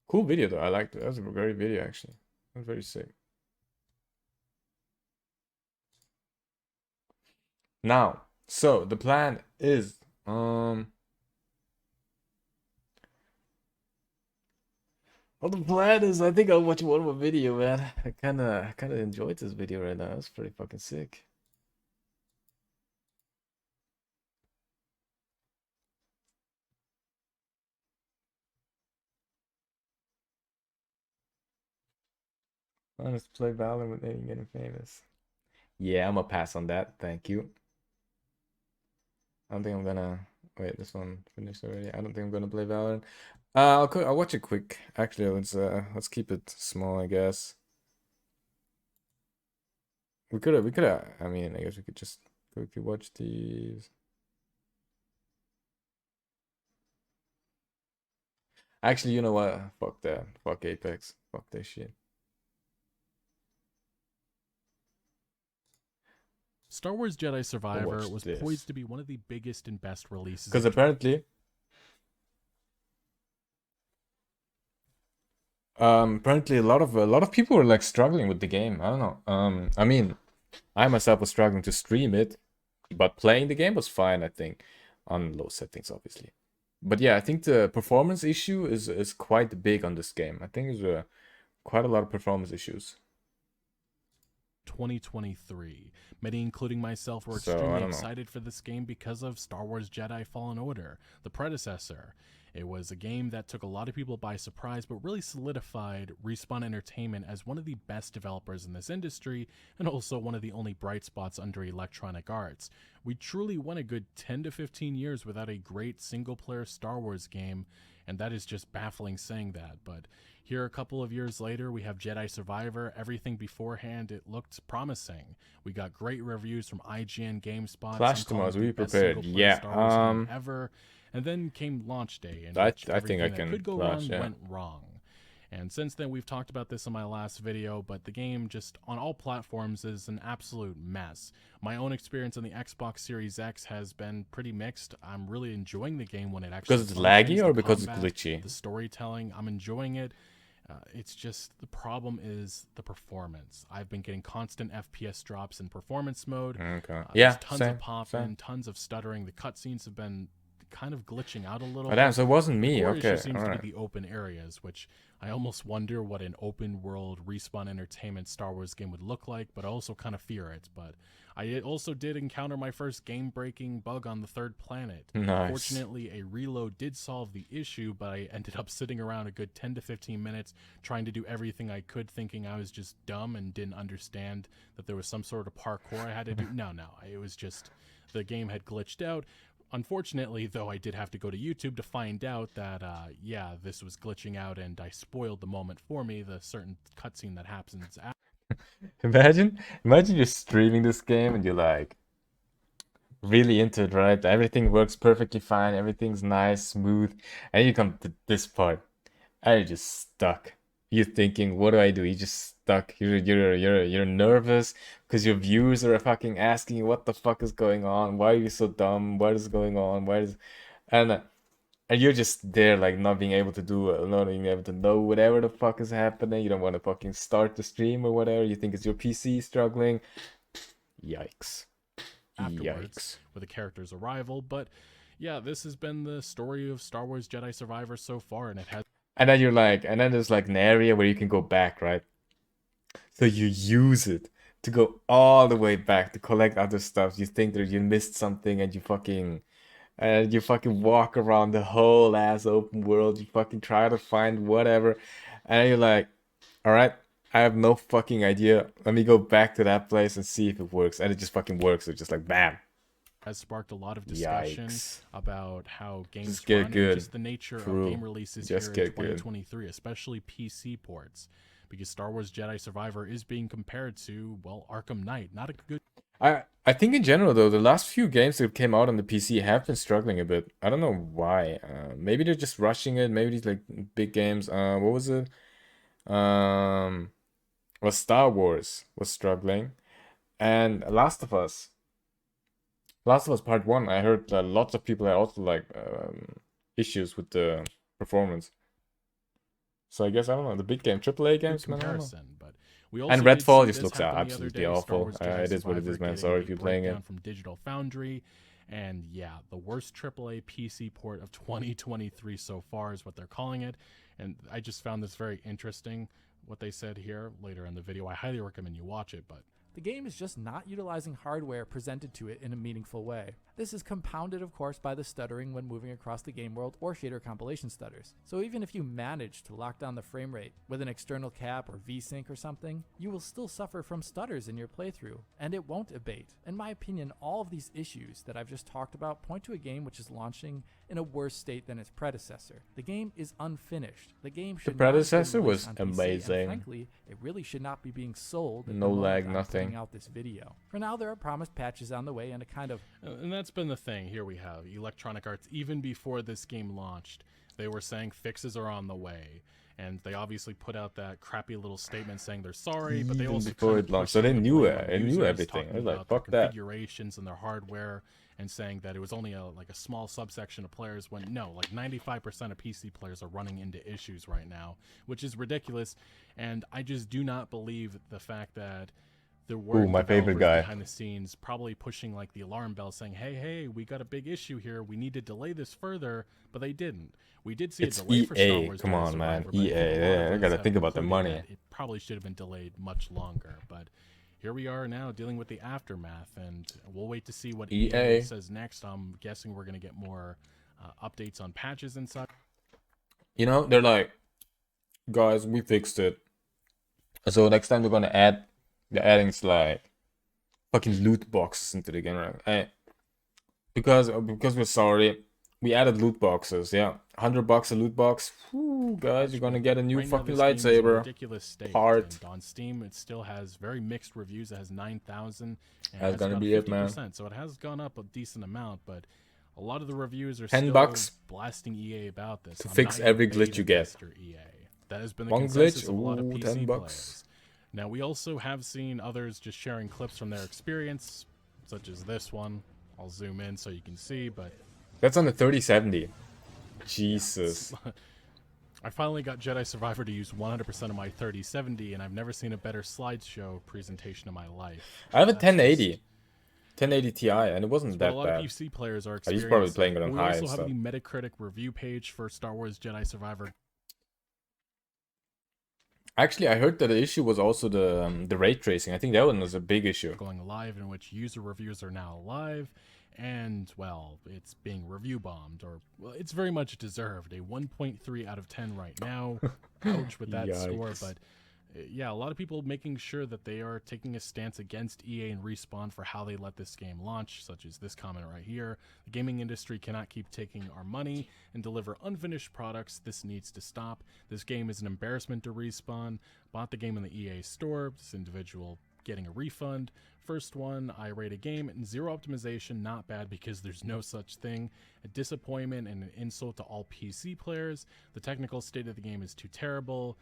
Cool video though. I liked it. That was a great video actually. That was very sick. Now, so the plan is well, the plan is I think I'll watch one more video, man. I kinda enjoyed this video right now. It's pretty fucking sick. Let's play Valorant with Aiden getting famous. Yeah, I'm gonna pass on that. Thank you. I don't think I'm gonna wait. This one finished already. I don't think I'm gonna play Valorant. I'll watch it quick. Actually, let's keep it small, I guess. We could have. I mean, I guess we could just quickly watch these. Actually, you know what? Fuck that. Fuck Apex. Fuck that shit. Star Wars Jedi Survivor Watch was this. poised to be one of the biggest and best releases Because of apparently a lot of people were like struggling with the game. I don't know. I mean, I myself was struggling to stream it, but playing the game was fine, I think, on low settings, obviously. But yeah, I think the performance issue is quite big on this game. I think there's quite a lot of performance issues. 2023. Many, including myself, were So I extremely don't know. excited for this game because of Star Wars Jedi Fallen Order, the predecessor. It was a game that took a lot of people by surprise, but really solidified Respawn Entertainment as one of the best developers in this industry, and also one of the only bright spots under Electronic Arts. We truly went a good 10 to 15 years without a great single player Star Wars game, and that is just baffling saying that. But here, a couple of years later, we have Jedi Survivor. Everything beforehand, it looked promising. We got great reviews from IGN, GameSpot, some Clash calling tomorrow. it the Be best prepared. single player Yeah. Star Wars game ever. And then came launch day, in which I think I everything that can could go Clash. wrong Yeah. went wrong. And since then, we've talked about this in my last video, but the game just on all platforms is an absolute mess. My own experience on the Xbox Series X has been pretty mixed. I'm really enjoying the game when it Because actually it's functions. laggy The or because it's combat, glitchy. the storytelling, I'm enjoying it. It's just the problem is the performance. I've been getting constant FPS drops in performance mode. Okay. There's Yeah. tons of Same. Same. popping, tons of stuttering. The cutscenes have been kind of glitching out a little Oh damn. bit. So it wasn't The me. core issue Okay. All seems to be right. the open areas, which I almost wonder what an open world Respawn Entertainment Star Wars game would look like, but I also kind of fear it. But I also did encounter my first game breaking bug on the third planet. Nice. Fortunately, a reload did solve the issue, but I ended up sitting around a good 10 to 15 minutes trying to do everything I could, thinking I was just dumb and didn't understand that there was some sort of parkour I had to do. No, it was just the game had glitched out. Unfortunately, though, I did have to go to YouTube to find out that, yeah, this was glitching out and I spoiled the moment for me, the certain cutscene that happens after. Imagine you're streaming this game and you're like really into it, right? Everything works perfectly fine, everything's nice, smooth, and you come to this part, and you're just stuck. You're thinking, what do I do? You're just stuck. You're nervous because your viewers are fucking asking you what the fuck is going on? Why are you so dumb? What is going on? And uh, and you're just there like not being able to not being able to know whatever the fuck is happening. You don't want to fucking start the stream or whatever. You think it's your PC struggling. Yikes. Afterwards Yikes. with the character's arrival. But yeah, this has been the story of Star Wars Jedi Survivor so far, and it has And then there's like an area where you can go back, right? So you use it to go all the way back to collect other stuff. You think that you missed something and you fucking walk around the whole ass open world. You fucking try to find whatever. And you're like, all right, I have no fucking idea. Let me go back to that place and see if it works. And it just fucking works. It's just like, bam. has sparked a lot of discussion Yikes. about how Just games get run and good. just the nature of True. game releases Just here in get good. 2023, especially PC ports. Because Star Wars Jedi Survivor is being compared to, well, Arkham Knight. Not a good I think in general though the last few games that came out on the PC have been struggling a bit. I don't know why. Maybe they're just rushing it. Maybe these like big games. What was it? Um, was Star Wars was struggling, and Last of Us. Last of Us Part One. I heard lots of people are also like issues with the performance. So I guess I don't know the big game, AAA Good games, man. I don't know. comparison, but we And also did Redfall see just this looks happen the other absolutely day. Star awful. Wars Jedi It is what it Survivor is, man. getting Sorry a if you're playing it. breakdown from Digital Foundry, and yeah, the worst AAA PC port of 2023 so far is what they're calling it. And I just found this very interesting. What they said here later in the video. I highly recommend you watch it, but The game is just not utilizing hardware presented to it in a meaningful way. This is compounded, of course, by the stuttering when moving across the game world or shader compilation stutters. So even if you manage to lock down the frame rate with an external cap or VSync or something, you will still suffer from stutters in your playthrough, and it won't abate. In my opinion, all of these issues that I've just talked about point to a game which is launching in a worse state than its predecessor. The game is unfinished. The game should not have been predecessor released was on PC, and amazing. frankly, it really should not be being sold at No the moment lag, I'm nothing. putting out this video. For now, there are promised patches on the way and a kind of and that's been the thing. Here we have Electronic Arts. Even before this game launched, they were saying fixes are on the way, and they obviously put out that crappy little statement saying they're sorry, but they Even also before kind it of launched, pushed so they the knew blame it. on They knew users, everything. talking I was like, about their fuck that. configurations and their hardware, and saying that it was only like a small subsection of players. When no, like 95% of PC players are running into issues right now, which is ridiculous. And I just do not believe the fact that there were my favorite developers guy. behind the scenes probably pushing like the alarm bell saying, hey, we got a big issue here, we need to delay this further, but they didn't. We did see It's a delay for Star EA. Wars Come Jedi on, man. Survivor, but I think EA. a lot of Yeah, I us gotta have think about the concluded money. that it probably should have been delayed much longer, but here we are now dealing with the aftermath, and we'll wait to see what EA EA. says next. I'm guessing we're going to get more updates on patches and such. You know, they're like, guys, we fixed it. So next time they're adding like fucking loot boxes into the game, right? Because we're sorry, we added loot boxes. Yeah, $100 a loot box. Whew, guys, you're gonna get a new Right now, fucking this game is in a lightsaber. ridiculous state, Part. and on Steam it still has very mixed reviews. It has 9,000, and That's has gonna about be it, 50%, man. so it has gone up a decent amount, but a lot of the reviews are $10 still blasting EA about this. to I'm fix not even every a glitch beta you get. tester, EA. That has been the One consensus glitch, of a lot of ooh, PC $10. players. Now, we also have seen others just sharing clips from their experience, such as this one. I'll zoom in so you can see, but That's on the 3070. Jesus. I finally got Jedi Survivor to use 100% of my 3070, and I've never seen a better slideshow presentation in my life. I have a That's just- 1080. 1080 Ti, and it wasn't But a that lot of bad. PC players are He's probably experiencing. playing it on We high also and have stuff. the Metacritic review page for Star Wars Jedi Survivor. Actually, I heard that the issue was also the ray tracing. I think that one was a big issue. Going live, in which user reviews are now live, and well, it's being review bombed, or well, it's very much deserved. A 1.3 out of 10 right now. Ouch with that score, Yikes. but yeah, a lot of people making sure that they are taking a stance against EA and Respawn for how they let this game launch, such as this comment right here. The gaming industry cannot keep taking our money and deliver unfinished products. This needs to stop. This game is an embarrassment to Respawn. Bought the game in the EA store. This individual getting a refund. First one, I rate a game, and zero optimization, not bad because there's no such thing. A disappointment and an insult to all PC players. The technical state of the game is too terrible.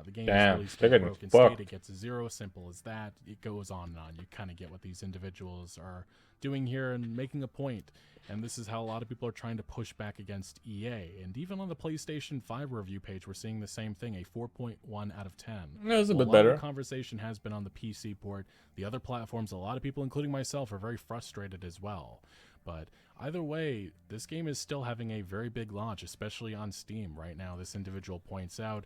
The game Damn, is released they're in a getting broken fucked. state. It gets a zero, simple as that. It goes on and on. You kind of get what these individuals are doing here and making a point. And this is how a lot of people are trying to push back against EA. And even on the PlayStation 5 review page, we're seeing the same thing, a 4.1 out of 10. That was a bit lot better. of the conversation has been on the PC port. The other platforms, a lot of people, including myself, are very frustrated as well. But either way, this game is still having a very big launch, especially on Steam right now. This individual points out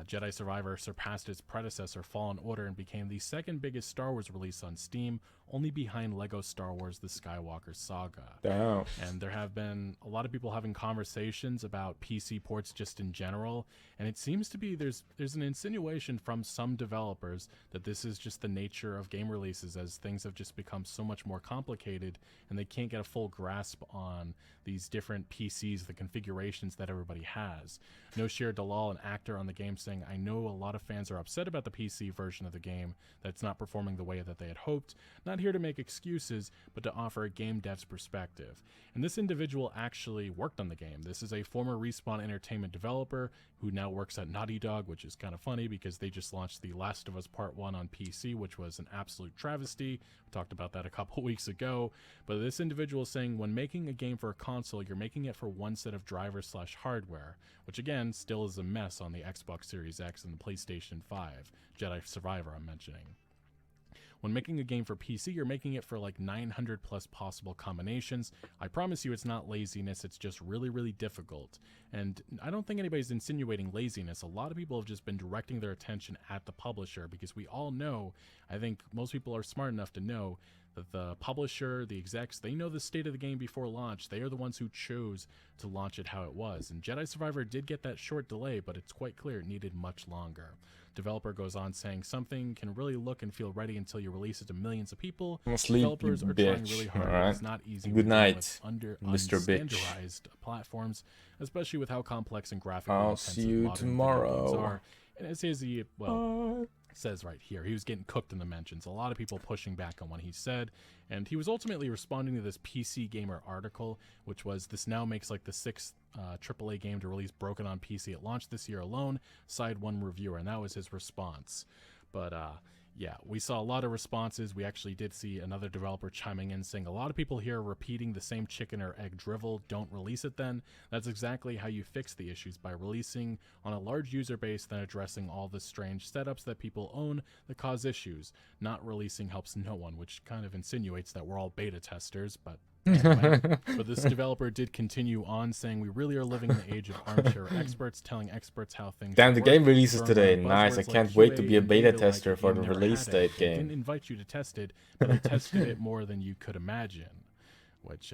Jedi Survivor surpassed its predecessor, Fallen Order, and became the second biggest Star Wars release on Steam, only behind Lego Star Wars The Skywalker Saga. Damn. And there have been a lot of people having conversations about PC ports just in general, and it seems to be there's an insinuation from some developers that this is just the nature of game releases, as things have just become so much more complicated and they can't get a full grasp on these different PCs, the configurations that everybody has. Noshir Dalal, an actor on the game game saying, I know a lot of fans are upset about the PC version of the game that's not performing the way that they had hoped. Not here to make excuses, but to offer a game dev's perspective. And this individual actually worked on the game. This is a former Respawn Entertainment developer who now works at Naughty Dog, which is kind of funny because they just launched The Last of Us Part 1 on PC, which was an absolute travesty. We talked about that a couple weeks ago. But this individual is saying, when making a game for a console, you're making it for one set of drivers / hardware, which again still is a mess on the Xbox Series X and the PlayStation 5. Jedi Survivor I'm mentioning. When making a game for PC, you're making it for like 900 plus possible combinations. I promise you it's not laziness, it's just really, really difficult. And I don't think anybody's insinuating laziness. A lot of people have just been directing their attention at the publisher because we all know, I think most people are smart enough to know that the publisher, the execs, they know the state of the game before launch. They are the ones who chose to launch it how it was. And Jedi Survivor did get that short delay, but it's quite clear it needed much longer. Developer goes on saying, something can really look and feel ready until you release it to millions of people. Sleep, Developers are trying really hard. All right. It's not easy. Good night, Mr. Unstandardized platforms, especially with how complex and graphically I'll intensive see you modern video games tomorrow. are. And it says he, well, says right here, he was getting cooked in the mentions. A lot of people pushing back on what he said, and he was ultimately responding to this PC Gamer article, which was, this now makes like the 6th AAA game to release broken on PC at launch this year alone, side one reviewer, and that was his response. But yeah, we saw a lot of responses. We actually did see another developer chiming in saying, a lot of people here are repeating the same chicken or egg drivel. Don't release it then. That's exactly how you fix the issues, by releasing on a large user base, then addressing all the strange setups that people own that cause issues. Not releasing helps no one, which kind of insinuates that we're all beta testers, but anyway. But this developer did continue on saying, we really are living in the age of armchair experts telling experts how things Damn, the work. game releases Throwing today. around Nice. I buzzwords can't like wait to QA be a and beta beta tester like for you the never release had it. date They game. didn't invite you to test it, but I tested it more than you could imagine. Which,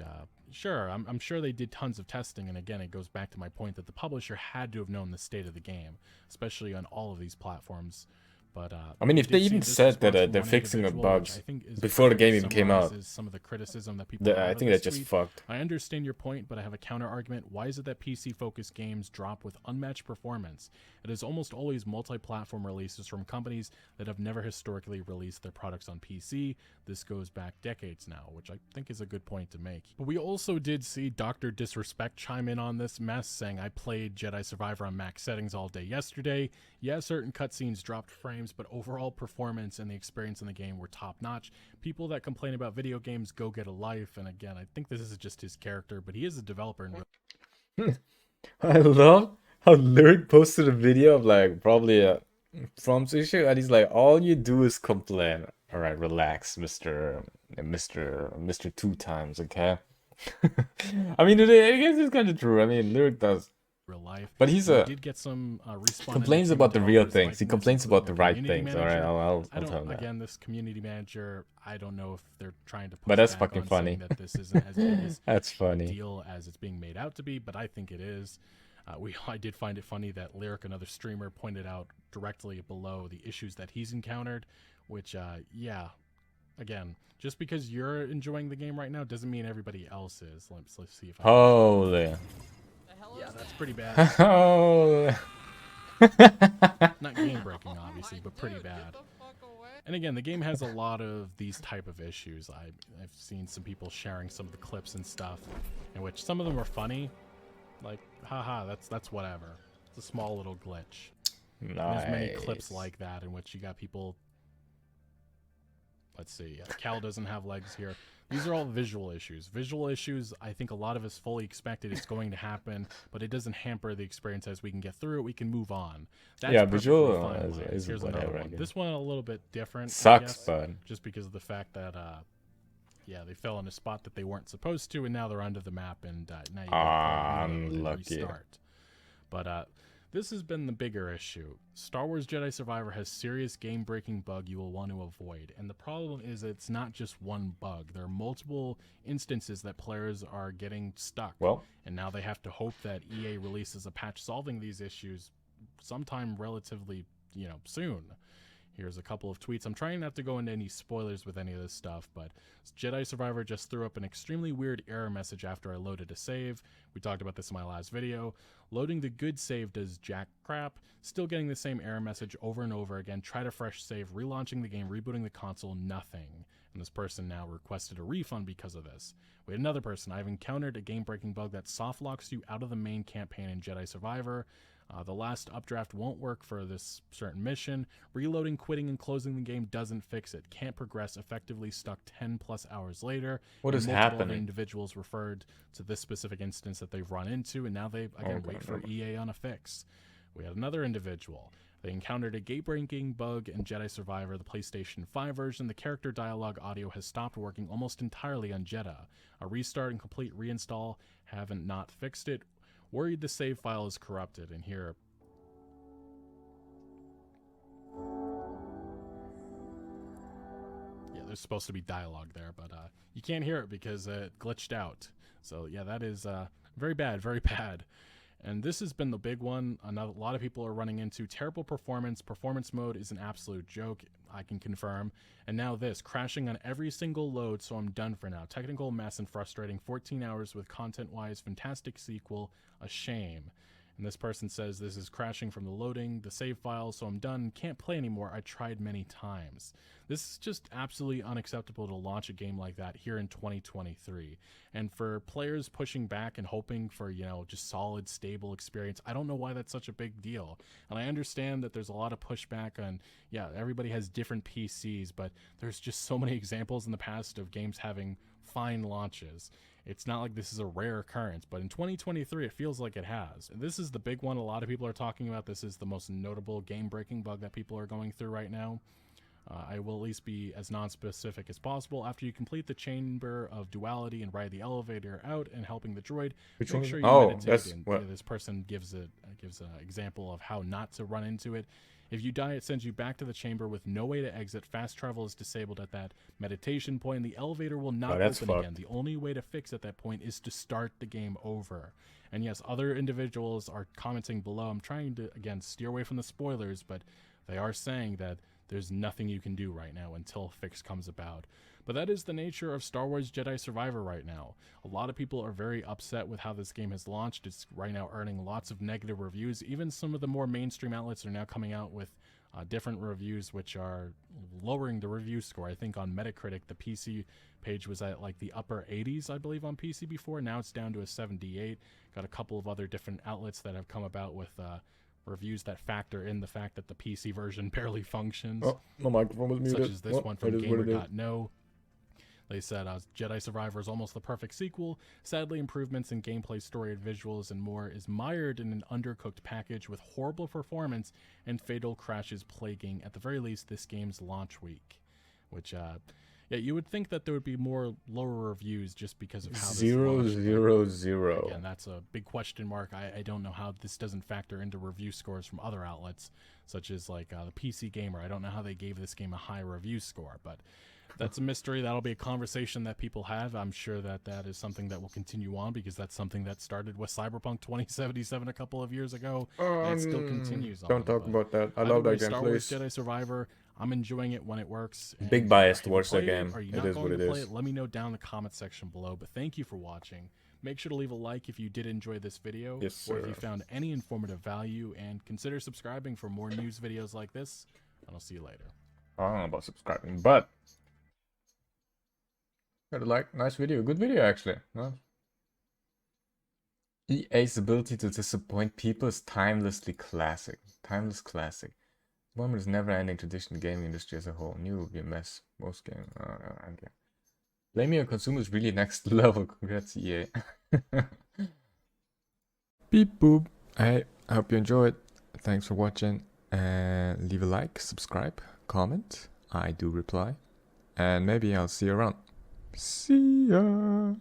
sure, I'm sure they did tons of testing, and again, it goes back to my point that the publisher had to have known the state of the game, especially on all of these platforms. But I mean, we if they did see even this said response that from they're one fixing the individual, which bugs I think is before the game perfectly even came out, summarizes some of the criticism that people have I of think this they're just tweet. fucked. I understand your point, but I have a counter argument. Why is it that PC-focused games drop with unmatched performance? It is almost always multi-platform releases from companies that have never historically released their products on PC. This goes back decades now, which I think is a good point to make. But we also did see Dr. Disrespect chime in on this mess, saying, I played Jedi Survivor on max settings all day yesterday. Yeah, certain cutscenes dropped frames, but overall performance and the experience in the game were top-notch. People that complain about video games go get a life, and again, I think this is just his character, but he is a developer in I love how Lyric posted a video of like probably a prompts issue, and he's like, all you do is complain. All right, relax, Mr. Two times, okay? I mean, I guess it's kind of true. I mean, Lyric does, real life. but he's We a did get some complains about the real things. He complains about the right things. All right, I'll I tell him don't. that. Again, this community manager, I don't know if they're trying to push But that's back fucking on funny. saying that this isn't as big as That's a funny. deal as it's being made out to be, but I think it is. I did find it funny that Lyric, another streamer, pointed out directly below the issues that he's encountered, which, yeah, again, just because you're enjoying the game right now doesn't mean everybody else is. Let's see if I Holy. yeah, that's pretty bad. Holy. Not game breaking, obviously, but pretty bad. And again, the game has a lot of these type of issues. I've seen some people sharing some of the clips and stuff, in which some of them are funny, like, haha, that's whatever. It's a small little glitch. Nice. There's many clips like that in which you got people. Let's see. Cal doesn't have legs here. These are all visual issues. Visual issues, I think a lot of us fully expected it's going to happen, but it doesn't hamper the experience. As we can get through it, we can move on. That's Yeah, perfectly visual fine with it. is Here's whatever, another I one. guess. This one a little bit different. I Sucks, guess, but just because of the fact that yeah, they fell in a spot that they weren't supposed to, and now they're under the map, and now you got to unlucky. restart. But this has been the bigger issue. Star Wars Jedi Survivor has serious game-breaking bug you will want to avoid, and the problem is it's not just one bug. There are multiple instances that players are getting stuck, well, and now they have to hope that EA releases a patch solving these issues sometime relatively, soon. Here's a couple of tweets. I'm trying not to go into any spoilers with any of this stuff, but Jedi Survivor just threw up an extremely weird error message after I loaded a save. We talked about this in my last video. Loading the good save does jack crap. Still getting the same error message over and over again. Tried a fresh save, relaunching the game, rebooting the console, nothing. And this person now requested a refund because of this. We had another person. I've encountered a game-breaking bug that soft locks you out of the main campaign in Jedi Survivor. The last updraft won't work for this certain mission. Reloading, quitting, and closing the game doesn't fix it. Can't progress, effectively stuck 10 plus hours later. What is multiple other happening? Individuals referred to this specific instance that they've run into, and now they again wait for EA on a fix. We had another individual. They encountered a gate-breaking bug in Jedi Survivor, the PlayStation 5 version. The character dialogue audio has stopped working almost entirely on Jedha. A restart and complete reinstall haven't not fixed it. Worried the save file is corrupted. And here, yeah, there's supposed to be dialogue there, but you can't hear it because it glitched out. So yeah, that is very bad, very bad. And this has been the big one. A lot of people are running into terrible performance. Performance mode is an absolute joke, I can confirm. And now this, crashing on every single load, so I'm done for now. Technical mess and frustrating. 14 hours with content-wise, fantastic sequel, a shame. And this person says this is crashing from the loading, the save file, so I'm done, can't play anymore, I tried many times. This is just absolutely unacceptable to launch a game like that here in 2023. And for players pushing back and hoping for, you know, just solid, stable experience, I don't know why that's such a big deal. And I understand that there's a lot of pushback on, yeah, everybody has different PCs, but there's just so many examples in the past of games having fine launches. It's not like this is a rare occurrence, but in 2023, it feels like it has. And this is the big one a lot of people are talking about. This is the most notable game-breaking bug that people are going through right now. I will at least be as non-specific as possible. After you complete the chamber of duality and ride the elevator out and helping the droid, make sure you meditate. And this person gives an example of how not to run into it. If you die, it sends you back to the chamber with no way to exit. Fast travel is disabled at that meditation point. The elevator will not open again. The only way to fix at that point is to start the game over. And yes, other individuals are commenting below. I'm trying to, again, steer away from the spoilers, but they are saying that there's nothing you can do right now until a fix comes about. But that is the nature of Star Wars Jedi Survivor right now. A lot of people are very upset with how this game has launched. It's right now earning lots of negative reviews. Even some of the more mainstream outlets are now coming out with different reviews which are lowering the review score. I think on Metacritic, the PC page was at like the upper 80s, I believe, on PC before. Now it's down to a 78. Got a couple of other different outlets that have come about with reviews that factor in the fact that the PC version barely functions. Oh, my microphone was muted. Such as this one from Gamer.no. They said Jedi Survivor is almost the perfect sequel. Sadly, improvements in gameplay, story, and visuals, and more is mired in an undercooked package with horrible performance and fatal crashes plaguing, at the very least, this game's launch week. Which, yeah, you would think that there would be more lower reviews just because of how this launched. 0. Again, that's a big question mark. I don't know how this doesn't factor into review scores from other outlets, such as like the PC Gamer. I don't know how they gave this game a high review score, but that's a mystery. That'll be a conversation that people have. I'm sure that that is something that will continue on because that's something that started with Cyberpunk 2077 a couple of years ago, and it still continues on. Don't talk about that. I love that game, Star please. Wars Jedi Survivor, I'm enjoying it when it works. Big bias towards that game. It is what it is. Let me know down in the comment section below. But thank you for watching. Make sure to leave a like if you did enjoy this video, or if you found any informative value, and consider subscribing for more news videos like this. And I'll see you later. I don't know about subscribing, but got a like. Nice video. Good video, actually. Nice. EA's ability to disappoint people is timelessly classic. Timeless classic. Moment is never-ending tradition in the gaming industry as a whole. New would be a mess. Most games. Okay. Blaming your consumers really next level. Congrats, EA. Beep boop. Hey, I hope you enjoyed. Thanks for watching. And leave a like, subscribe, comment. I do reply. And maybe I'll see you around. See ya.